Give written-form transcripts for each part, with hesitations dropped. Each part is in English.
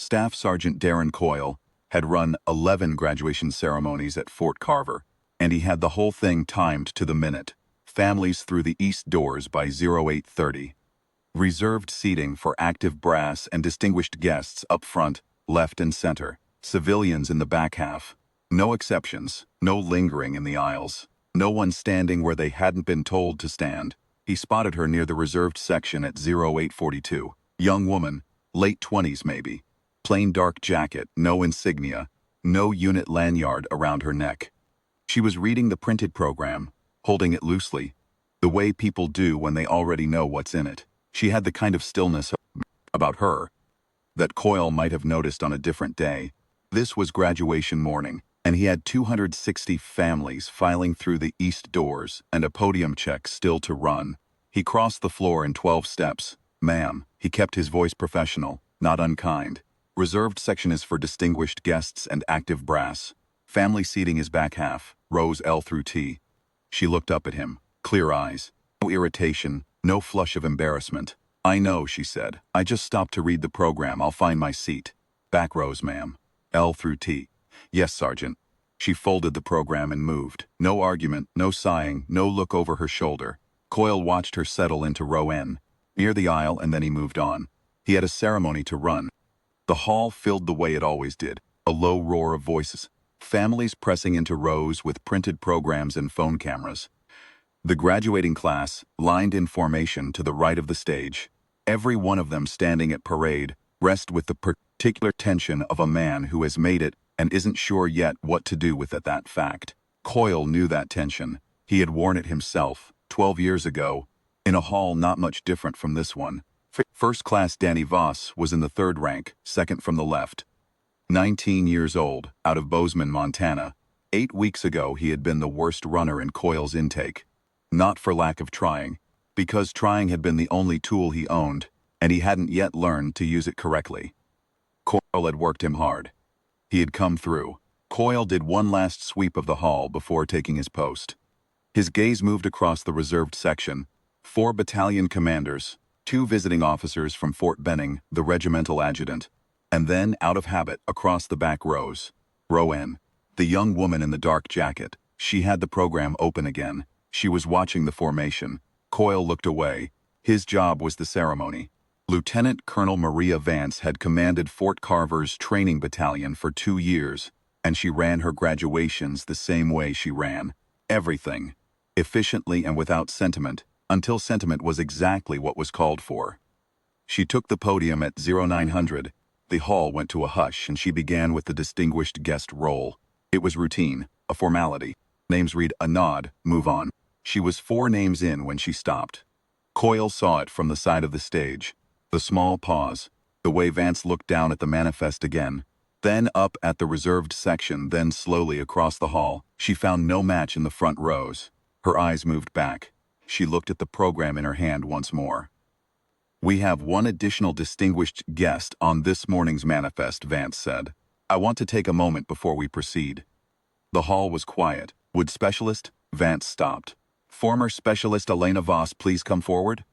Staff Sergeant Darren Coyle, had run 11 graduation ceremonies at Fort Carver, and he had the whole thing timed to the minute. Families through the east doors by 0830. Reserved seating for active brass and distinguished guests up front, left and center. Civilians in the back half. No exceptions, no lingering in the aisles. No one standing where they hadn't been told to stand. He spotted her near the reserved section at 0842. Young woman, late 20s maybe. Plain dark jacket, no insignia, no unit lanyard around her neck. She was reading the printed program, holding it loosely, the way people do when they already know what's in it. She had the kind of stillness about her that Coyle might have noticed on a different day. This was graduation morning, and he had 260 families filing through the east doors and a podium check still to run. He crossed the floor in 12 steps. "Ma'am," he kept his voice professional, not unkind. "Reserved section is for distinguished guests and active brass. Family seating is back half, rows L through T." She looked up at him, clear eyes. No irritation, no flush of embarrassment. "I know," she said. "I just stopped to read the program. I'll find my seat." "Back rows, ma'am. L through T." "Yes, Sergeant." She folded the program and moved. No argument, no sighing, no look over her shoulder. Coyle watched her settle into row N, near the aisle, and then he moved on. He had a ceremony to run. The hall filled the way it always did, a low roar of voices. Families pressing into rows with printed programs and phone cameras. The graduating class lined in formation to the right of the stage, every one of them standing at parade, rest with the particular tension of a man who has made it and isn't sure yet what to do with it. That fact. Coyle knew that tension. He had worn it himself, 12 years ago, in a hall not much different from this one. First class Danny Voss was in the third rank, second from the left. 19 years old, out of Bozeman, Montana. 8 weeks ago he had been the worst runner in Coyle's intake. Not for lack of trying, because trying had been the only tool he owned, and he hadn't yet learned to use it correctly. Coyle had worked him hard. He had come through. Coyle did one last sweep of the hall before taking his post. His gaze moved across the reserved section. 4 battalion commanders, 2 visiting officers from Fort Benning, the regimental adjutant, and then, out of habit, across the back rows. Row N. The young woman in the dark jacket. She had the program open again. She was watching the formation. Coyle looked away. His job was the ceremony. Lieutenant Colonel Maria Vance had commanded Fort Carver's training battalion for 2 years, and she ran her graduations the same way she ran. Everything. Efficiently and without sentiment, until sentiment was exactly what was called for. She took the podium at 0900. The hall went to a hush, and she began with the distinguished guest roll. It was routine, a formality. Names read a nod, move on. She was 4 names in when she stopped. Coyle saw it from the side of the stage. The small pause, the way Vance looked down at the manifest again, then up at the reserved section, then slowly across the hall. She found no match in the front rows. Her eyes moved back. She looked at the program in her hand once more. "We have one additional distinguished guest on this morning's manifest," Vance said. "I want to take a moment before we proceed." The hall was quiet. "Would Specialist?" Vance stopped. "Former Specialist Elena Voss please come forward?"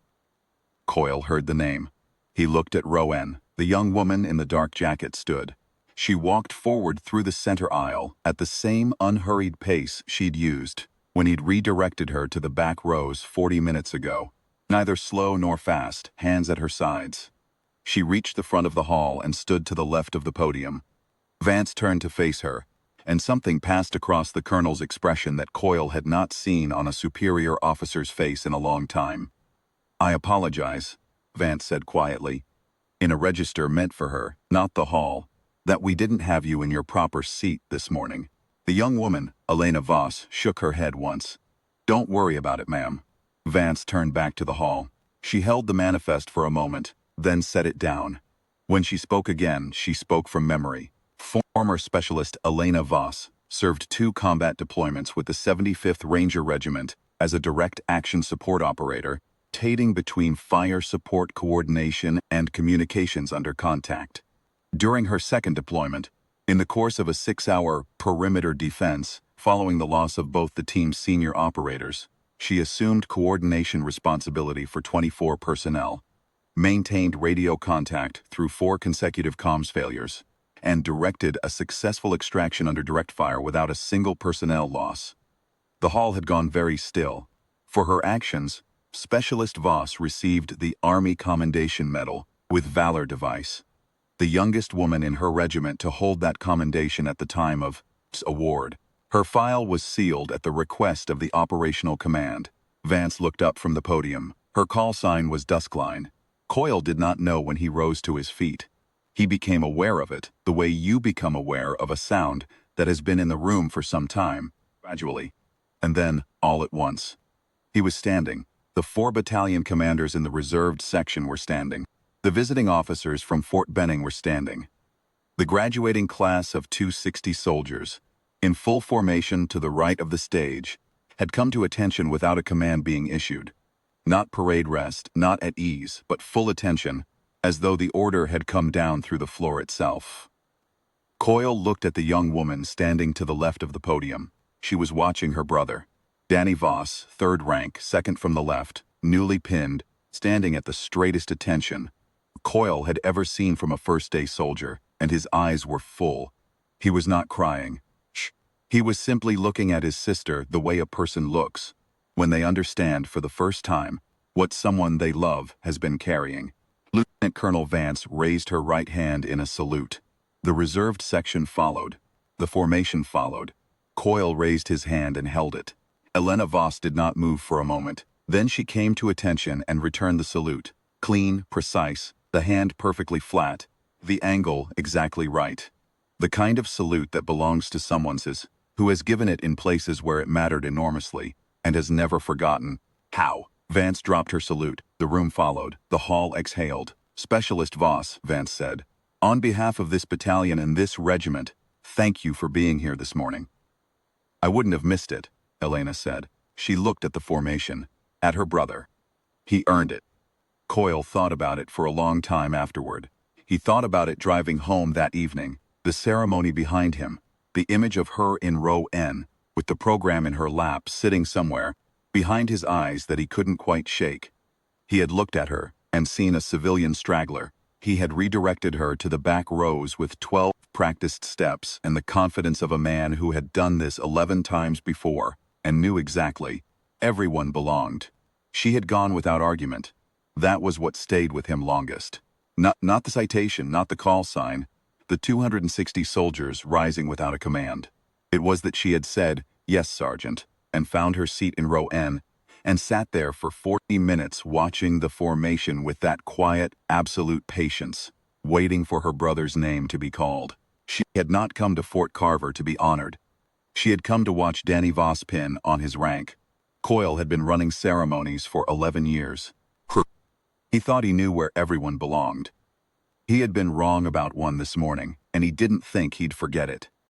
Coyle heard the name. He looked at row N. The young woman in the dark jacket stood. She walked forward through the center aisle at the same unhurried pace she'd used when he'd redirected her to the back rows 40 minutes ago. Neither slow nor fast, hands at her sides. She reached the front of the hall and stood to the left of the podium. Vance turned to face her, and something passed across the colonel's expression that Coyle had not seen on a superior officer's face in a long time. "I apologize," Vance said quietly, in a register meant for her, not the hall, "that we didn't have you in your proper seat this morning." The young woman, Elena Voss, shook her head once. "Don't worry about it, ma'am." Vance turned back to the hall. She held the manifest for a moment, then set it down. When she spoke again, she spoke from memory. Former Specialist Elena Voss served 2 combat deployments with the 75th Ranger Regiment as a direct action support operator, rotating between fire support coordination and communications under contact. During her second deployment, in the course of a 6-hour perimeter defense, following the loss of both the team's senior operators, she assumed coordination responsibility for 24 personnel. maintained radio contact through 4 consecutive comms failures, and directed a successful extraction under direct fire without a single personnel loss. The hall had gone very still. For her actions, Specialist Voss received the Army Commendation Medal with Valor device, the youngest woman in her regiment to hold that commendation at the time of award. Her file was sealed at the request of the operational command. Vance looked up from the podium. Her call sign was Duskline. Coyle did not know when he rose to his feet. He became aware of it, the way you become aware of a sound that has been in the room for some time, gradually. And then, all at once, he was standing. The 4 battalion commanders in the reserved section were standing. The visiting officers from Fort Benning were standing. The graduating class of 260 soldiers, in full formation to the right of the stage, had come to attention without a command being issued. Not parade rest, not at ease, but full attention, as though the order had come down through the floor itself. Coyle looked at the young woman standing to the left of the podium. She was watching her brother, Danny Voss, 3rd rank, second from the left, newly pinned, standing at the straightest attention Coyle had ever seen from a first-day soldier, and his eyes were full. He was not crying. He was simply looking at his sister the way a person looks when they understand for the first time what someone they love has been carrying. Lieutenant Colonel Vance raised her right hand in a salute. The reserved section followed. The formation followed. Coyle raised his hand and held it. Elena Voss did not move for a moment. Then she came to attention and returned the salute. Clean, precise, the hand perfectly flat, the angle exactly right. The kind of salute that belongs to someone who has given it in places where it mattered enormously and has never forgotten how. Vance dropped her salute. The room followed. The hall exhaled. Specialist Voss, Vance said, on behalf of this battalion and this regiment, thank you for being here this morning. I wouldn't have missed it, Elena said. She looked at the formation, at her brother. He earned it. Coyle thought about it for a long time afterward. He thought about it driving home that evening, the ceremony behind him, the image of her in row N, with the program in her lap sitting somewhere, behind his eyes that he couldn't quite shake. He had looked at her and seen a civilian straggler. He had redirected her to the back rows with 12 practiced steps and the confidence of a man who had done this 11 times before and knew exactly. Everyone belonged. She had gone without argument. That was what stayed with him longest. Not the citation, not the call sign, the 260 soldiers rising without a command. It was that she had said, "Yes, Sergeant," and found her seat in row N, and sat there for 40 minutes watching the formation with that quiet, absolute patience, waiting for her brother's name to be called. She had not come to Fort Carver to be honored. She had come to watch Danny Voss pin on his rank. Coyle had been running ceremonies for 11 years. He thought he knew where everyone belonged. He had been wrong about one this morning, and he didn't think he'd forget it.